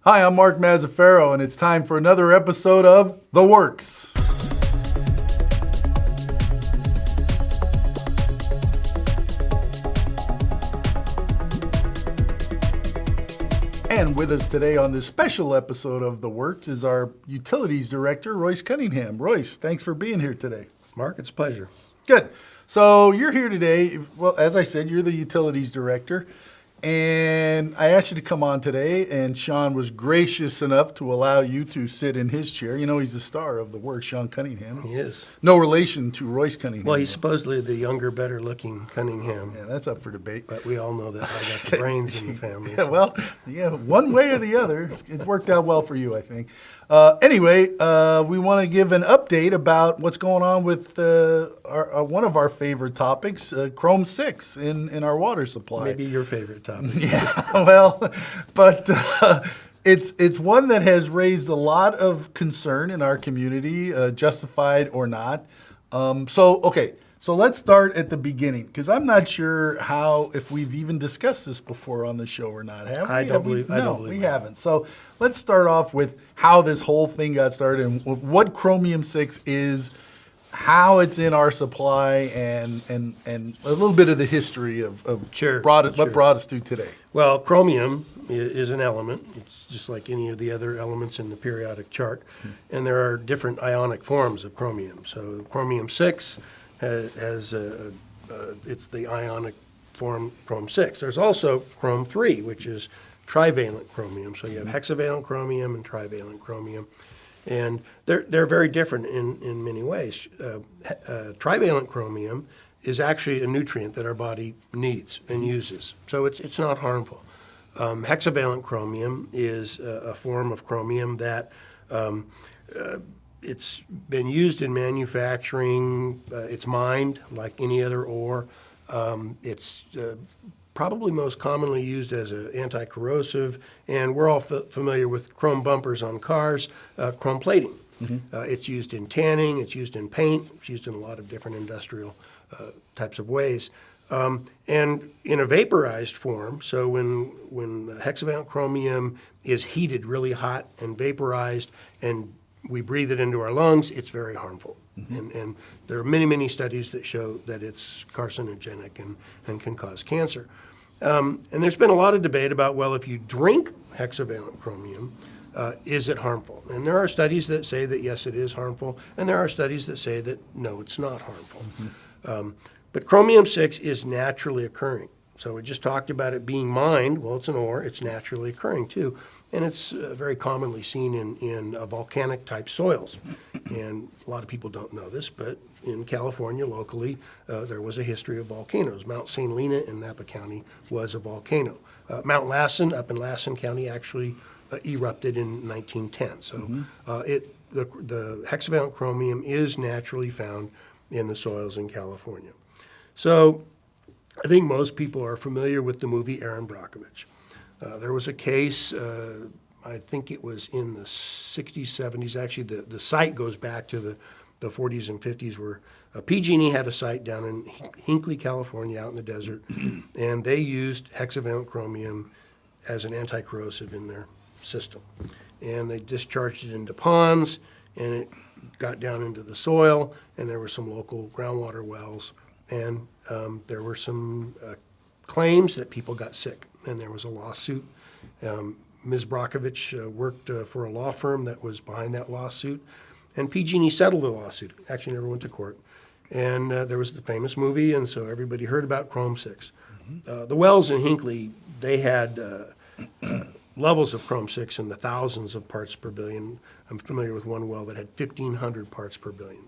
Hi, I'm Mark Mazzaferro, and it's time for another episode of The Works. And with us today on this special episode of The Works is our Utilities Director, Royce Cunningham. Royce, thanks for being here today. Mark, it's a pleasure. Good. So you're here today. Well, as I said, you're the Utilities Director. And I asked you to come on today, and Sean was gracious enough to allow you to sit in his chair. You know, he's the star of The Works, Sean Cunningham. He is. No relation to Royce Cunningham. Well, he's supposedly the younger, better-looking Cunningham. Yeah, that's up for debate. But we all know that I got the brains in the family. Yeah, well, yeah, one way or the other. It's worked out well for you, I think. Anyway, we want to give an update about what's going on with one of our favorite topics, Cr+6 in our water supply. Maybe your favorite topic. Yeah, well, but it's one that has raised a lot of concern in our community, justified or not. So let's start at the beginning, because I'm not sure if we've even discussed this before on the show or not. Have we? I don't believe we haven't. So let's start off with how this whole thing got started and what Cr+6 is, how it's in our supply, and a little bit of the history of what brought us to today. Well, chromium is an element. It's just like any of the other elements in the periodic chart. And there are different ionic forms of chromium. So Cr+6 has it's the ionic form Cr+6. There's also Cr+3, which is trivalent chromium. So you have hexavalent chromium and trivalent chromium. And they're very different in many ways. Trivalent chromium is actually a nutrient that our body needs and uses, so it's not harmful. Hexavalent chromium is a form of chromium that it's been used in manufacturing. It's mined like any other ore. It's probably most commonly used as an anti-corrosive, and we're all familiar with chrome bumpers on cars, chrome plating. It's used in tanning, it's used in paint, it's used in a lot of different industrial types of ways. And in a vaporized form, so when hexavalent chromium is heated really hot and vaporized and we breathe it into our lungs, it's very harmful. And there are many, many studies that show that it's carcinogenic and can cause cancer. And there's been a lot of debate about, well, if you drink hexavalent chromium, is it harmful? And there are studies that say that, yes, it is harmful. And there are studies that say that, no, it's not harmful. But Cr+6 is naturally occurring. So we just talked about it being mined. Well, it's an ore. It's naturally occurring, too. And it's very commonly seen in volcanic-type soils. And a lot of people don't know this, but in California, locally, there was a history of volcanoes. Mount St. Helena in Napa County was a volcano. Mount Lassen up in Lassen County actually erupted in 1910. So the hexavalent chromium is naturally found in the soils in California. So I think most people are familiar with the movie Erin Brockovich. There was a case, I think it was in the 60s, 70s. Actually, the site goes back to the 40s and 50s, where PG&E had a site down in Hinckley, California, out in the desert, and they used hexavalent chromium as an anti-corrosive in their system. And they discharged it into ponds, and it got down into the soil, and there were some local groundwater wells, and there were some claims that people got sick, and there was a lawsuit. Ms. Brockovich worked for a law firm that was behind that lawsuit, and PG&E settled the lawsuit. Actually never went to court. And there was the famous movie, and so everybody heard about Cr+6. The wells in Hinckley, they had levels of Cr+6 in the thousands of parts per billion. I'm familiar with one well that had 1,500 parts per billion.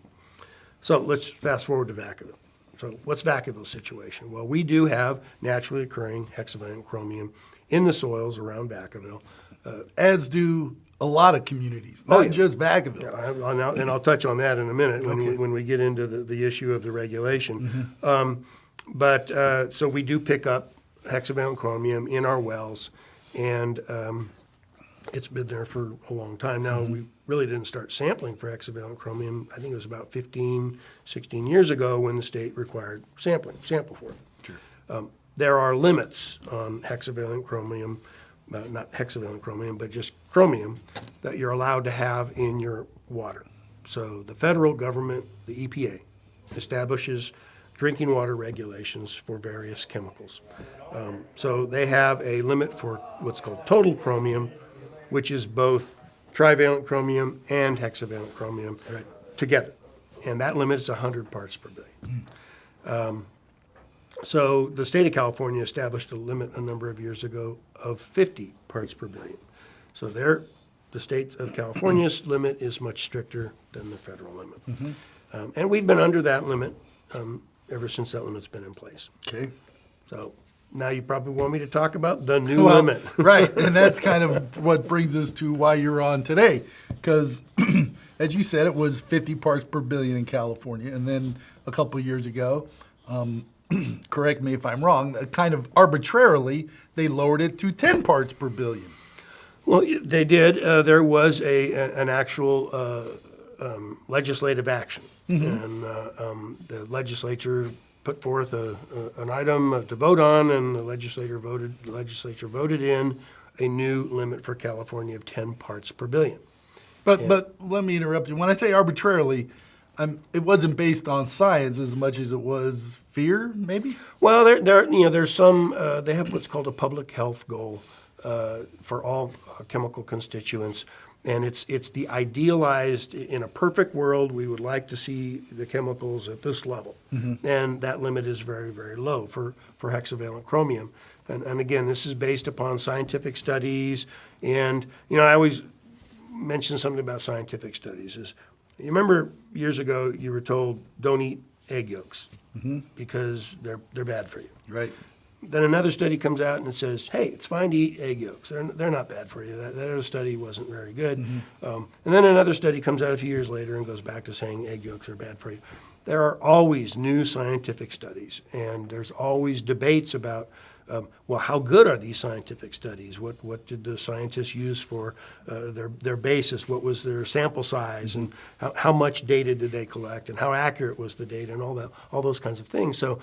So let's fast forward to Vacaville. So what's Vacaville's situation? Well, we do have naturally occurring hexavalent chromium in the soils around Vacaville. As do a lot of communities, not just Vacaville. Yeah, and I'll touch on that in a minute when we get into the issue of the regulation. So we do pick up hexavalent chromium in our wells, and it's been there for a long time now. We really didn't start sampling for hexavalent chromium. I think it was about 15, 16 years ago when the state required sample for it. Sure. There are limits on hexavalent chromium not hexavalent chromium, but just chromium that you're allowed to have in your water. So the federal government, the EPA, establishes drinking water regulations for various chemicals. So they have a limit for what's called total chromium, which is both trivalent chromium and hexavalent chromium together. And that limit is 100 parts per billion. So the state of California established a limit a number of years ago of 50 parts per billion. So the state of California's limit is much stricter than the federal limit. And we've been under that limit ever since that limit's been in place. Okay. So now you probably want me to talk about the new Well, limit. Right, and that's kind of what brings us to why you're on today. Because, as you said, it was 50 parts per billion in California. And then a couple of years ago, correct me if I'm wrong, kind of arbitrarily, they lowered it to 10 parts per billion. Well, they did. There was an actual legislative action. And the legislature put forth an item to vote on, and the legislature voted in a new limit for California of 10 parts per billion. But let me interrupt you. When I say arbitrarily, it wasn't based on science as much as it was fear, maybe? Well, there's some. They have what's called a public health goal for all chemical constituents, and it's the idealized. In a perfect world, we would like to see the chemicals at this level, and that limit is very, very low for hexavalent chromium. And again, this is based upon scientific studies. And I always mention something about scientific studies. Is you remember years ago you were told don't eat egg yolks because they're bad for you. Right. Then another study comes out and it says, hey, it's fine to eat egg yolks. They're not bad for you. That other study wasn't very good. And then another study comes out a few years later and goes back to saying egg yolks are bad for you. There are always new scientific studies, and there's always debates about, well, how good are these scientific studies? What did the scientists use for their basis? What was their sample size? And how much data did they collect? And how accurate was the data? And all those kinds of things. So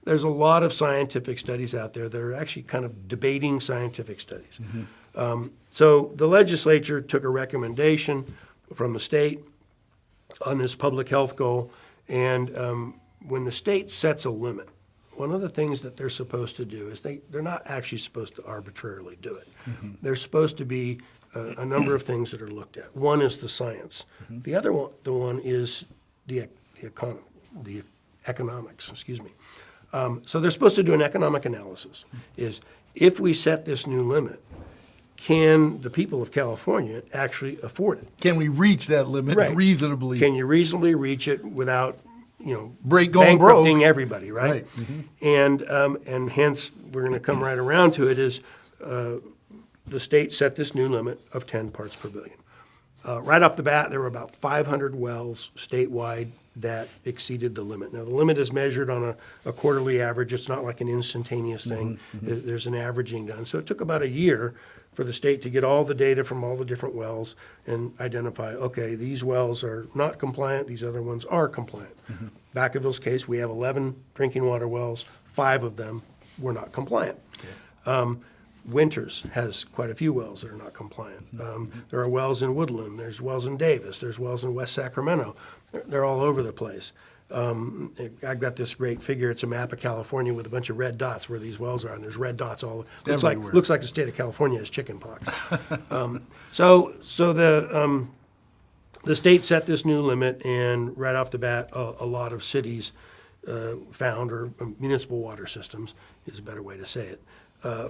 there's a lot of scientific studies out there that are actually kind of debating scientific studies. So the legislature took a recommendation from the state on this public health goal, and when the state sets a limit, one of the things that they're supposed to do is they're not actually supposed to arbitrarily do it. There's supposed to be a number of things that are looked at. One is the science. The other one is the economics, excuse me. So they're supposed to do an economic analysis. Is if we set this new limit, can the people of California actually afford it? Can we reach that limit reasonably? Can you reasonably reach it without, going bankrupting broke. everybody, right? And hence we're going to come right around to it. Is the state set this new limit of 10 parts per billion? Right off the bat, there were about 500 wells statewide that exceeded the limit. Now, the limit is measured on a quarterly average. It's not like an instantaneous thing. There's an averaging done. So it took about a year for the state to get all the data from all the different wells and identify, okay, these wells are not compliant, these other ones are compliant. Vacaville's case, we have 11 drinking water wells, 5 of them were not compliant. Winters has quite a few wells that are not compliant. There are wells in Woodland, there's wells in Davis, there's wells in West Sacramento. They're all over the place. I've got this great figure. It's a map of California with a bunch of red dots where these wells are, and there's red dots all. Looks like the state of California has chicken pox. So the state set this new limit, and right off the bat, a lot of cities found, or municipal water systems is a better way to say it,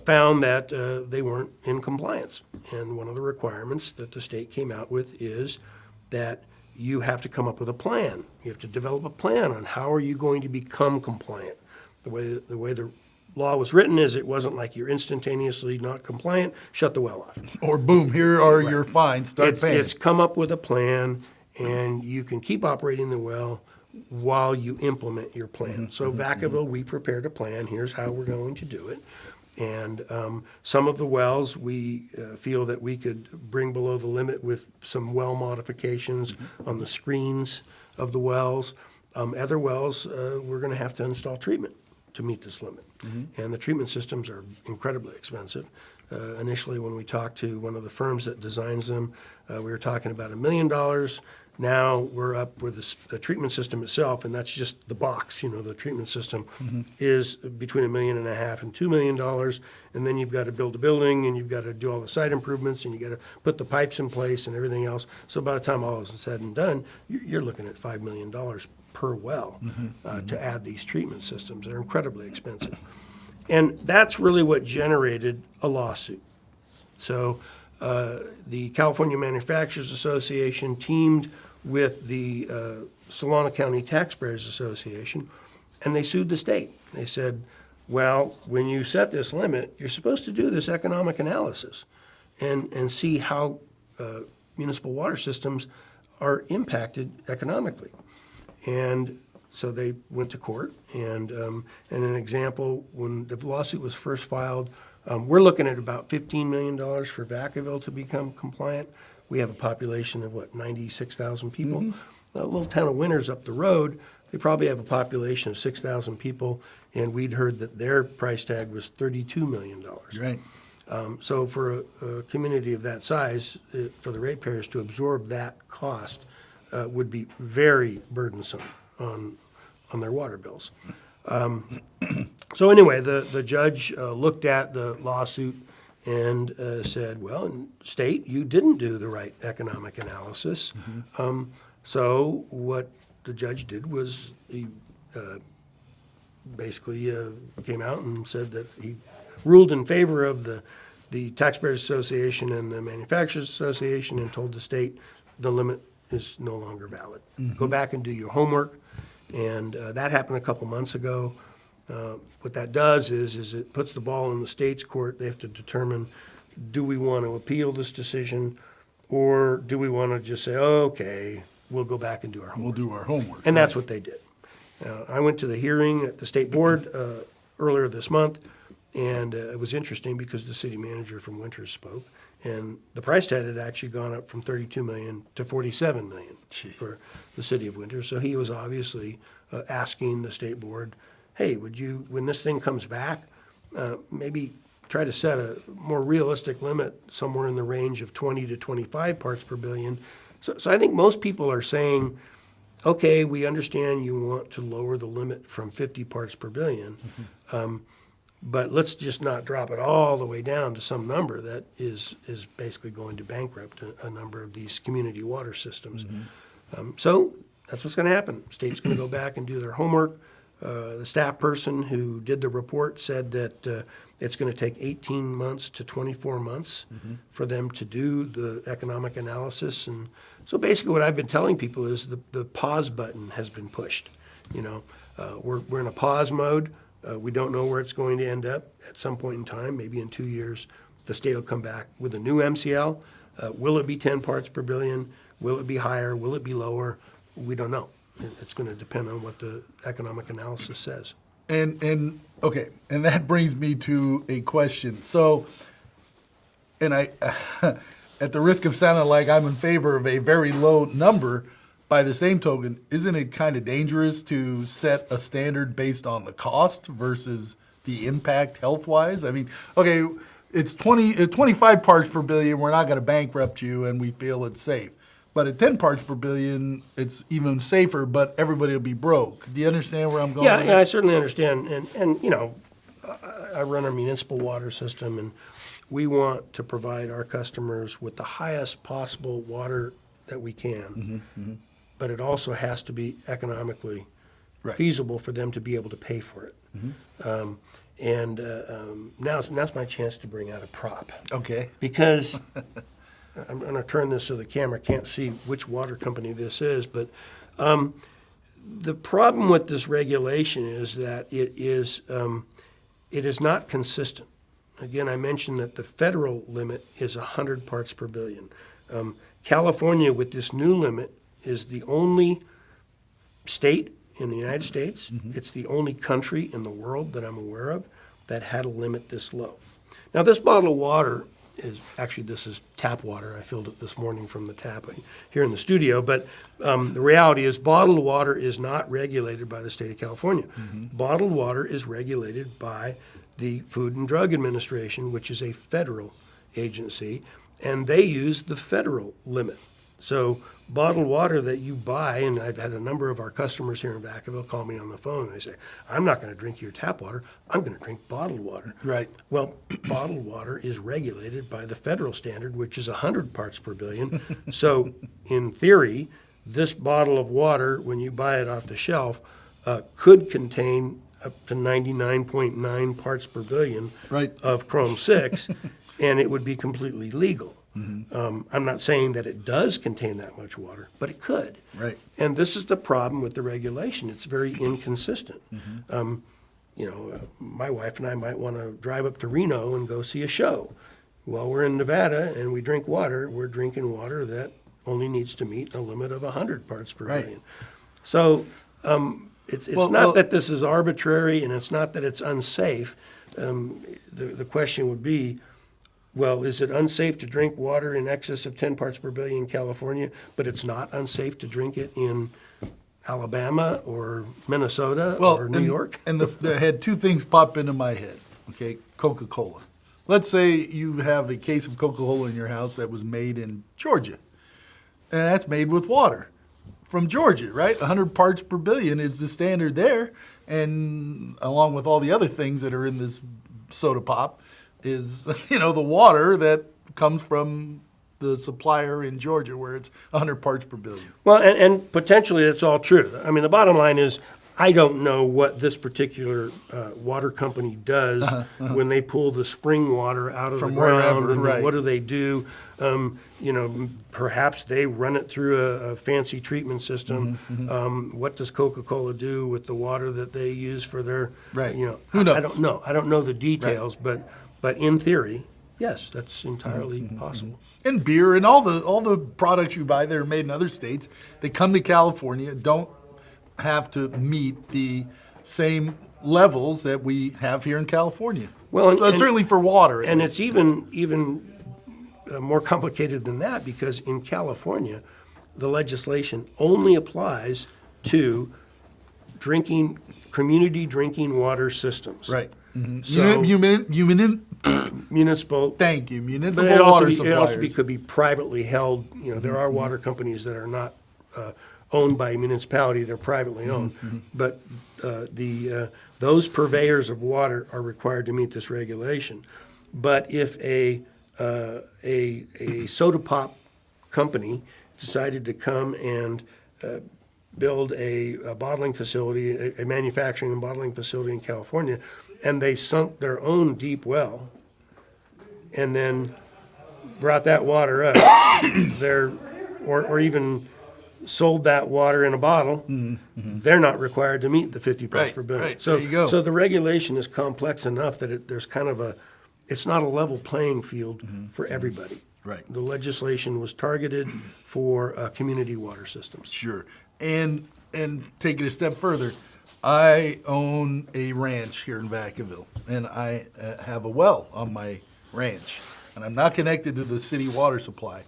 found that they weren't in compliance. And one of the requirements that the state came out with is that you have to come up with a plan. You have to develop a plan on how are you going to become compliant. The way the law was written is it wasn't like you're instantaneously not compliant, shut the well off. Or boom, here are your fines, start paying. It's come up with a plan, and you can keep operating the well while you implement your plan. So Vacaville, we prepared a plan. Here's how we're going to do it. And some of the wells, we feel that we could bring below the limit with some well modifications on the screens of the wells. Other wells, we're going to have to install treatment to meet this limit. And the treatment systems are incredibly expensive. Initially, when we talked to one of the firms that designs them, we were talking about $1 million. Now we're up with the treatment system itself, and that's just the box, the treatment system is between $1.5 million and $2 million. And then you've got to build a building, and you've got to do all the site improvements, and you got to put the pipes in place and everything else. So by the time all is said and done, you're looking at $5 million per well to add these treatment systems. They're incredibly expensive. And that's really what generated a lawsuit. So the California Manufacturers Association teamed with the Solano County Taxpayers Association, and they sued the state. They said, well, when you set this limit, you're supposed to do this economic analysis and see how municipal water systems are impacted economically. And so they went to court, and an example, when the lawsuit was first filed, we're looking at about $15 million for Vacaville to become compliant. We have a population of, 96,000 people? A little town of Winters up the road, they probably have a population of 6,000 people, and we'd heard that their price tag was $32 million. Right. So for a community of that size, for the ratepayers to absorb that cost would be very burdensome on their water bills. So anyway, the judge looked at the lawsuit and said, well, state, you didn't do the right economic analysis. So what the judge did was he basically came out and said that he ruled in favor of the Taxpayers Association and the Manufacturers Association and told the state the limit is no longer valid. Go back and do your homework. And that happened a couple months ago. What that does is it puts the ball in the state's court. They have to determine, do we want to appeal this decision, or do we want to just say, oh, okay, we'll go back and do our homework. We'll do our homework. And that's what they did. I went to the hearing at the state board earlier this month, and it was interesting because the city manager from Winters spoke, and the price tag had actually gone up from $32 million to $47 million for the city of Winters. So he was obviously asking the state board, hey, would you, when this thing comes back, maybe try to set a more realistic limit somewhere in the range of 20 to 25 parts per billion. So I think most people are saying, okay, we understand you want to lower the limit from 50 parts per billion, but let's just not drop it all the way down to some number that is basically going to bankrupt a number of these community water systems. So that's what's going to happen. State's going to go back and do their homework. The staff person who did the report said that it's going to take 18 months to 24 months for them to do the economic analysis. And so basically what I've been telling people is the pause button has been pushed. We're in a pause mode. We don't know where it's going to end up at some point in time, maybe in 2 years. The state will come back with a new MCL. Will it be 10 parts per billion? Will it be higher? Will it be lower? We don't know. It's going to depend on what the economic analysis says. And okay, and that brings me to a question. So, and I, at the risk of sounding like I'm in favor of a very low number, by the same token, isn't it kind of dangerous to set a standard based on the cost versus the impact health-wise? I mean, okay, it's 25 parts per billion, we're not going to bankrupt you, and we feel it's safe. But at 10 parts per billion, it's even safer, but everybody will be broke. Do you understand where I'm going? Yeah, I certainly understand. And I run a municipal water system, and we want to provide our customers with the highest possible water that we can. But it also has to be economically feasible for them to be able to pay for it. Now's my chance to bring out a prop. Okay. Because I'm going to turn this so the camera can't see which water company this is, but the problem with this regulation is that it is not consistent. Again, I mentioned that the federal limit is 100 parts per billion. California, with this new limit, is the only state in the United States, it's the only country in the world that I'm aware of that had a limit this low. Now, this bottle of water this is tap water. I filled it this morning from the tap here in the studio. But the reality is bottled water is not regulated by the state of California. Bottled water is regulated by the Food and Drug Administration, which is a federal agency, and they use the federal limit. So bottled water that you buy, and I've had a number of our customers here in Vacaville call me on the phone and they say, I'm not going to drink your tap water, I'm going to drink bottled water. Right. Well, bottled water is regulated by the federal standard, which is 100 parts per billion. So in theory, this bottle of water, when you buy it off the shelf, could contain up to 99.9 parts per billion Right. of Cr+6, and it would be completely legal. I'm not saying that it does contain that much water, but it could. Right. And this is the problem with the regulation. It's very inconsistent. My wife and I might want to drive up to Reno and go see a show. Well, we're in Nevada and we drink water. We're drinking water that only needs to meet a limit of 100 parts per Right. billion. So it's Well, not that this is arbitrary, and it's not that it's unsafe. The question would be, well, is it unsafe to drink water in excess of 10 parts per billion in California, but it's not unsafe to drink it in Alabama or Minnesota or New York? And I had two things pop into my head. Okay, Coca-Cola. Let's say you have a case of Coca-Cola in your house that was made in Georgia, and that's made with water from Georgia, right? 100 parts per billion is the standard there, and along with all the other things that are in this soda pop is, the water that comes from the supplier in Georgia where it's 100 parts per billion. Well, and potentially that's all true. I mean, the bottom line is, I don't know what this particular water company does when they pull the spring water out of From the ground. wherever, And right. what do they do? Perhaps they run it through a fancy treatment system. What does Coca-Cola do with the water that they use for their? Right. Who knows? I don't know. I don't know the details, but in theory, yes, that's entirely possible. And beer and all the products you buy that are made in other states, they come to California, don't have to meet the same levels that we have here in California. Well, certainly for water. And it's even more complicated than that, because in California, the legislation only applies to community drinking water systems. right. So- Municipal. Thank you. But Municipal it also, water it suppliers. also could be privately held. There are water companies that are not owned by a municipality; they're privately owned. But those purveyors of water are required to meet this regulation. But if a soda pop company decided to come and build a bottling facility, a manufacturing and bottling facility in California, and they sunk their own deep well, and then brought that water up, or even sold that water in a bottle, they're not required to meet the 50 parts Right, per billion. right, So, there you go. so the regulation is complex enough that there's kind of it's not a level playing field for everybody. Right. The legislation was targeted for community water systems. Sure. And take it a step further, I own a ranch here in Vacaville, and I have a well on my ranch, and I'm not connected to the city water supply.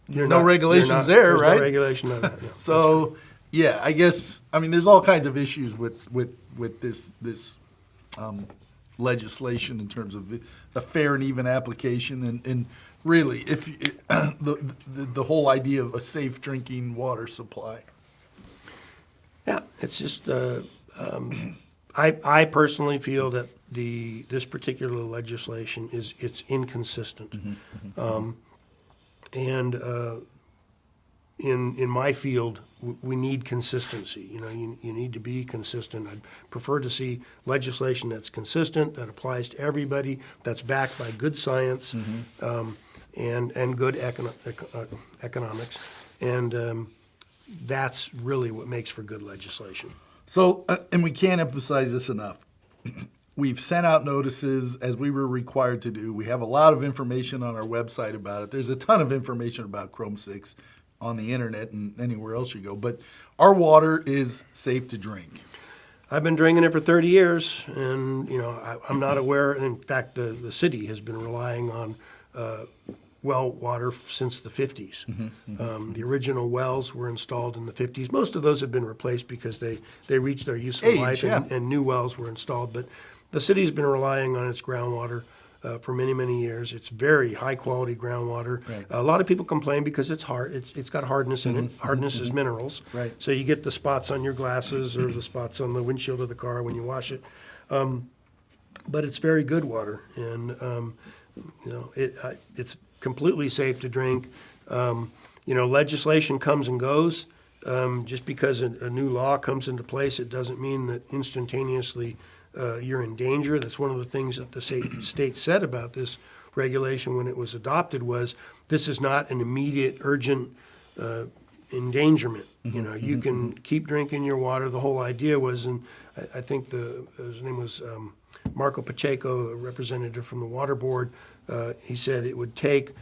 No regulations there, there's right? No regulation on that. No. So, yeah, I guess, there's all kinds of issues with this legislation in terms of the fair and even application, and really, if the whole idea of a safe drinking water supply. Yeah, it's just, I personally feel that this particular legislation it's inconsistent. And in my field, we need consistency. You need to be consistent. I'd prefer to see legislation that's consistent, that applies to everybody, that's backed by good science, and good economics. And that's really what makes for good legislation. So, and we can't emphasize this enough. We've sent out notices as we were required to do. We have a lot of information on our website about it. There's a ton of information about Cr+6 on the internet and anywhere else you go. But our water is safe to drink. I've been drinking it for 30 years, and I'm not aware. In fact, the city has been relying on well water since the 50s. The original wells were installed in the 50s. Most of those have been replaced because they reached their useful Age, life, yeah. and new wells were installed. But The city's been relying on its groundwater for many, many years. It's very high-quality groundwater. Right. A lot of people complain because it's hard. It's got hardness in it. Hardness is minerals. Right. So you get the spots on your glasses or the spots on the windshield of the car when you wash it. But it's very good water, and it's completely safe to drink. Legislation comes and goes. Just because a new law comes into place, it doesn't mean that instantaneously you're in danger. That's one of the things that the state said about this regulation when it was adopted was this is not an immediate, urgent endangerment. You can keep drinking your water. The whole idea was, and I think his name was Marco Pacheco, a representative from the Water Board. He said it would take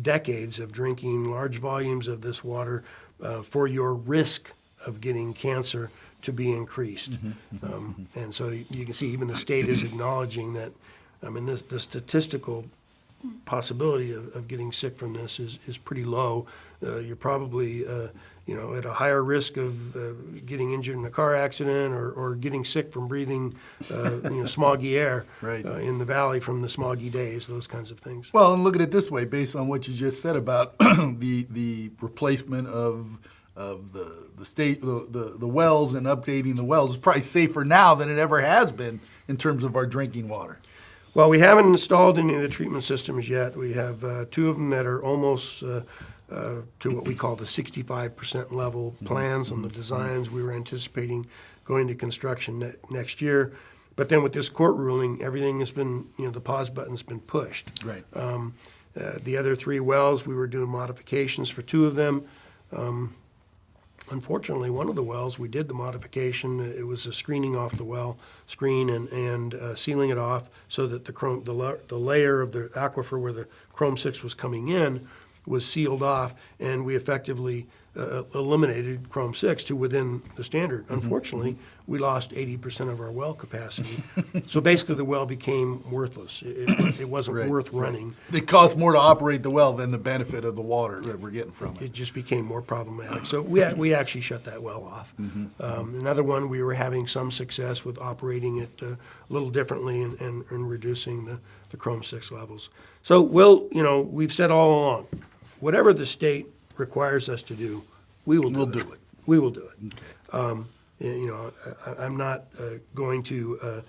decades of drinking large volumes of this water for your risk of getting cancer to be increased. And so you can see even the state is acknowledging that, the statistical possibility of getting sick from this is pretty low. You're probably, at a higher risk of getting injured in a car accident or getting sick from breathing, smoggy air Right. in the valley from the smoggy days, those kinds of things. Well, and look at it this way, based on what you just said about the replacement of the state the wells and updating the wells, it's probably safer now than it ever has been in terms of our drinking water. Well, we haven't installed any of the treatment systems yet. We have two of them that are almost to what we call the 65% level plans on the designs. We were anticipating going to construction next year. But then with this court ruling, everything has been, the pause button's been pushed. Right. The other three wells, we were doing modifications for two of them. Unfortunately, one of the wells, we did the modification. It was a screening off the well, and sealing it off so that the layer of the aquifer where the Cr+6 was coming in was sealed off, and we effectively eliminated Cr+6 to within the standard. Unfortunately, we lost 80% of our well capacity. So basically, the well became worthless. It wasn't Right, worth running. It costs more to operate the well than the benefit of the water that we're getting from it. It just became more problematic. So we actually shut that well off. Another one, we were having some success with operating it a little differently and reducing the Cr+6 levels. So we've said all along, whatever the state requires us to do, we will do it. We will do it. I'm not going to,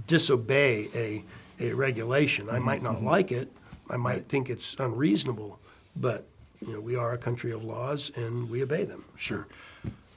disobey a regulation. I might not like it. I might think it's unreasonable, but we are a country of laws and we obey them. Sure.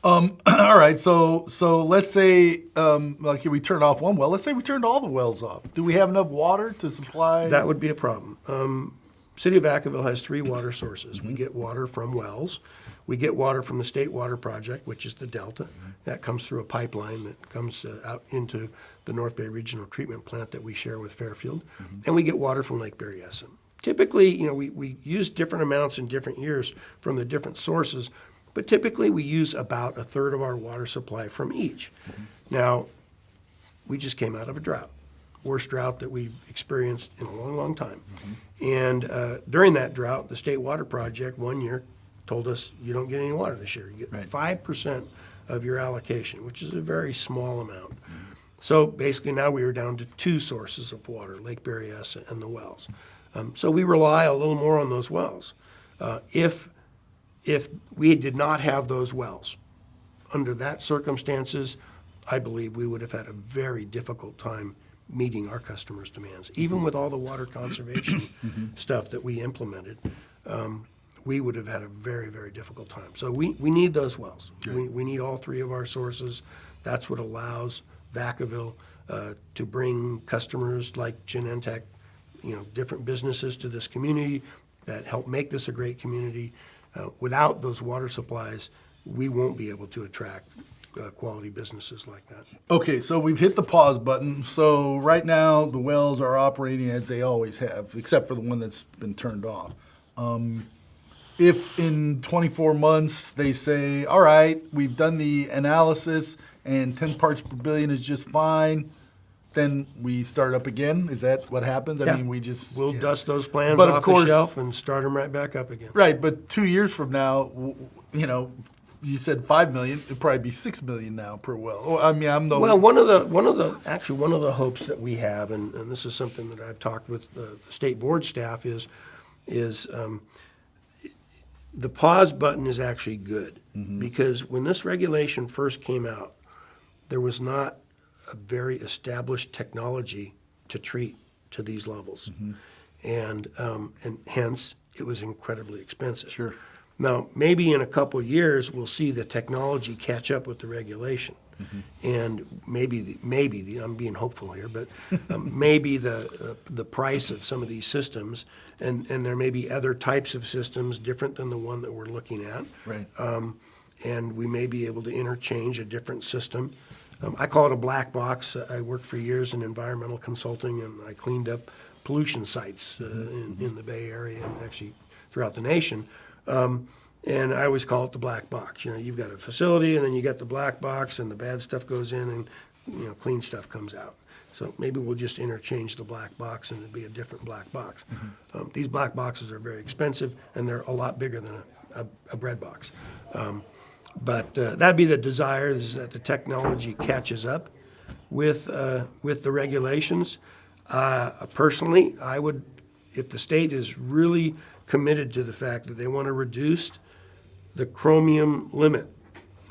All right. So let's say we turned off one well. Let's say we turned all the wells off. Do we have enough water to supply? That would be a problem. City of Vacaville has three water sources. We get water from wells. We get water from the State Water Project, which is the Delta. That comes through a pipeline that comes out into the North Bay Regional Treatment Plant that we share with Fairfield. And we get water from Lake Berryessa. Typically, we use different amounts in different years from the different sources, but typically we use about a third of our water supply from each. Now, we just came out of a drought. Worst drought that we've experienced in a long, long time. And during that drought, the State Water Project one year told us, you don't get any water this year. You get 5% of your allocation, which is a very small amount. So basically now we were down to two sources of water, Lake Berryessa and the wells. So we rely a little more on those wells. If we did not have those wells, under that circumstances, I believe we would have had a very difficult time meeting our customers' demands. Even with all the water conservation stuff that we implemented, we would have had a very, very difficult time. So we need those wells. We need all three of our sources. That's what allows Vacaville to bring customers like Genentech, different businesses to this community that help make this a great community. Without those water supplies, we won't be able to attract quality businesses like that. Okay, so we've hit the pause button. So right now the wells are operating as they always have, except for the one that's been turned off. If in 24 months they say, all right, we've done the analysis and 10 parts per billion is just fine, then we start up again? Is that what happens? Yeah. I mean, we just... We'll dust those plans But of off course- the shelf and start them right back up again. Right, but 2 years from now, you said 5 million, it'd probably be 6 million now per well. Oh, I mean, I'm the Well, one of the hopes that we have, and this is something that I've talked with the state board staff is the pause button is actually good, because when this regulation first came out, there was not a very established technology to treat to these levels, and hence it was incredibly expensive. Sure. Now, maybe in a couple of years, we'll see the technology catch up with the regulation. And maybe I'm being hopeful here, but maybe the price of some of these systems, and there may be other types of systems different than the one that we're looking at. Right. And we may be able to interchange a different system. I call it a black box. I worked for years in environmental consulting, and I cleaned up pollution sites in the Bay Area and actually throughout the nation. And I always call it the black box. You know, you've got a facility, and then you got the black box, and the bad stuff goes in, and clean stuff comes out. So maybe we'll just interchange the black box, and it'll be a different black box. These black boxes are very expensive, and they're a lot bigger than a bread box. But that'd be the desire, is that the technology catches up with the regulations. Personally, I would, if the state is really committed to the fact that they want to reduce the chromium limit.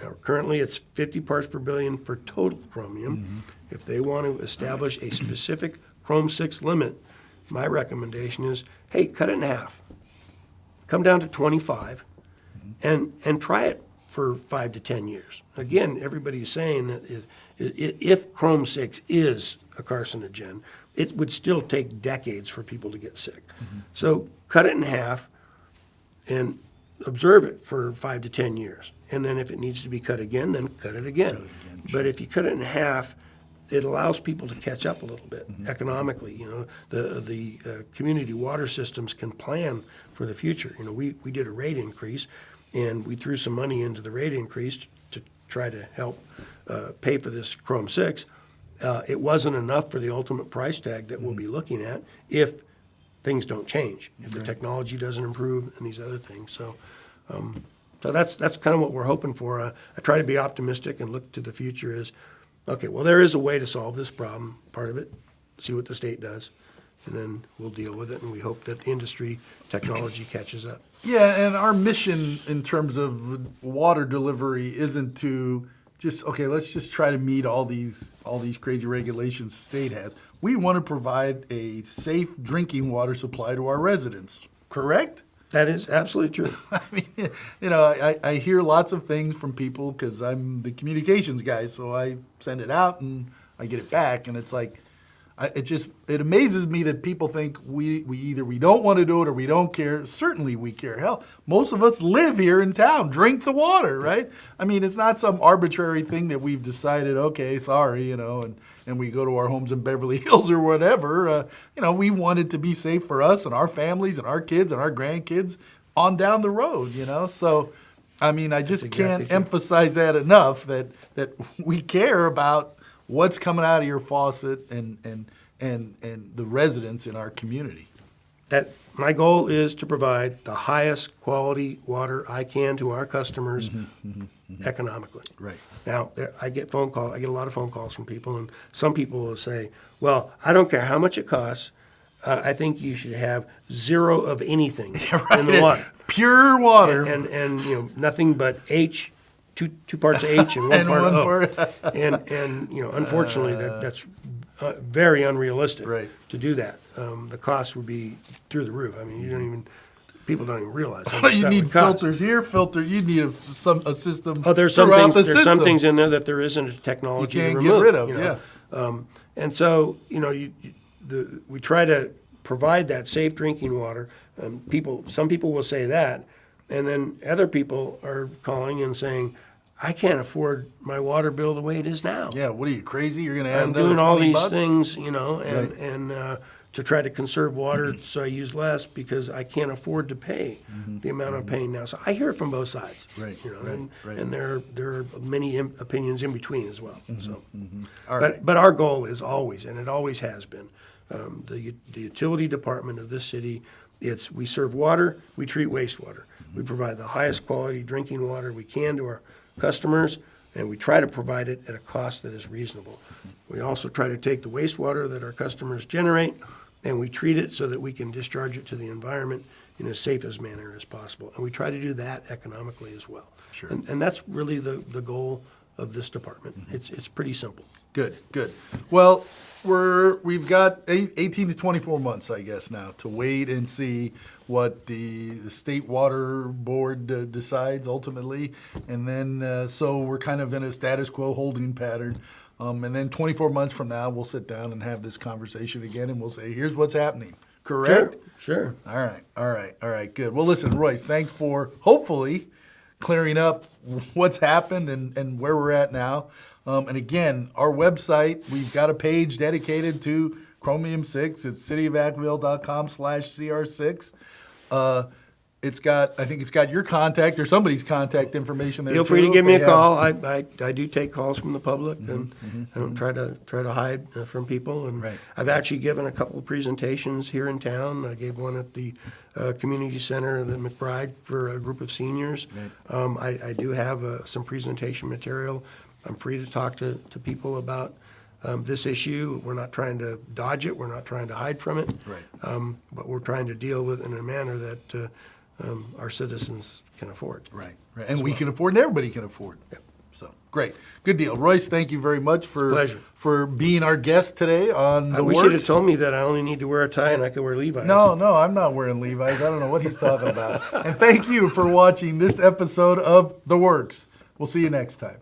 Now, currently it's 50 parts per billion for total chromium. If they want to establish a specific Cr+6 limit, my recommendation is, hey, cut it in half. Come down to 25 and try it for 5 to 10 years. Again, everybody's saying that if Cr+6 is a carcinogen, it would still take decades for people to get sick. So cut it in half and observe it for 5 to 10 years. And then if it needs to be cut again, then cut it again. But if you cut it in half, it allows people to catch up a little bit economically. You know, the community water systems can plan for the future. You know, we did a rate increase, and we threw some money into the rate increase to try to help pay for this Cr+6. It wasn't enough for the ultimate price tag that we'll be looking at if things don't change, if the technology doesn't improve and these other things. So that's kind of what we're hoping for. I try to be optimistic and look to the future as, okay, well, there is a way to solve this problem, part of it, see what the state does, and then we'll deal with it, and we hope that industry technology catches up. Yeah, and our mission in terms of water delivery isn't to just, okay, let's just try to meet all these crazy regulations the state has. We want to provide a safe drinking water supply to our residents, correct? That is absolutely true. I mean, you know, I hear lots of things from people because I'm the communications guy, so I send it out and I get it back, and it's like, it amazes me that people think we either we don't want to do it or we don't care. Certainly we care. Hell, most of us live here in town, drink the water, right? I mean, it's not some arbitrary thing that we've decided, okay, sorry, you know, and we go to our homes in Beverly Hills or whatever. You know, we want it to be safe for us and our families and our kids and our grandkids on down the road, you know? So, I mean, I just can't emphasize that enough, that we care about what's coming out of your faucet and the residents in our community. That my goal is to provide the highest quality water I can to our customers economically. Right. Now, I get a lot of phone calls from people, and some people will say, well, I don't care how much it costs. I think you should have zero of anything in the water. Pure water. And you know, nothing but H, two parts H and one part O. And you know, unfortunately, that's very unrealistic to do that. The cost would be through the roof. I mean, people don't even realize how much You that need would cost. filters here, you need a system. Oh, there's some things in there that there isn't a technology you can't to remove. get rid of. You know? Yeah. And so, you know, we try to provide that safe drinking water. Some people will say that, and then other people are calling and saying, I can't afford my water bill the way it is now. Yeah, what are you, crazy? You're going to add I'm another doing all these $20? things, you know, and to try to conserve water so I use less because I can't afford to pay the amount I'm paying now. So I hear it from both sides. Right, You know, right. and there are many opinions in between as well. So, All right. but our goal is always, and it always has been, the utility department of this city we serve water, we treat wastewater. We provide the highest quality drinking water we can to our customers, and we try to provide it at a cost that is reasonable. We also try to take the wastewater that our customers generate, and we treat it so that we can discharge it to the environment in as safe as manner as possible. And we try to do that economically as well. Sure. And that's really the goal of this department. It's pretty simple. Good, good. Well, we've got 18 to 24 months, I guess, now to wait and see what the State Water Board decides ultimately. And then, so we're kind of in a status quo holding pattern. And then 24 months from now, we'll sit down and have this conversation again, and we'll say, here's what's happening. Correct? Sure. All right, good. Well, listen, Royce, thanks for hopefully clearing up what's happened and where we're at now. And again, our website, we've got a page dedicated to Cr+6. It's cityofvacaville.com/CR6. I think it's got your contact or somebody's contact information there. Feel free to too, give me if a they have- call. I do take calls from the public, and I don't try to hide from people. And Right. I've actually given a couple of presentations here in town. I gave one at the community center in McBride for a group of seniors. Right. I do have some presentation material. I'm free to talk to people about this issue. We're not trying to dodge it. We're not trying to hide from it. Right. But we're trying to deal with it in a manner that our citizens can afford. Right. And we can afford, and everybody can afford. Yep. So, great. Good deal. Royce, thank you very much Pleasure. for being our guest today on I The wish you'd have Works. told me that I only need to wear a tie and I could wear Levi's. No, I'm not wearing Levi's. I don't know what he's talking about. And thank you for watching this episode of The Works. We'll see you next time.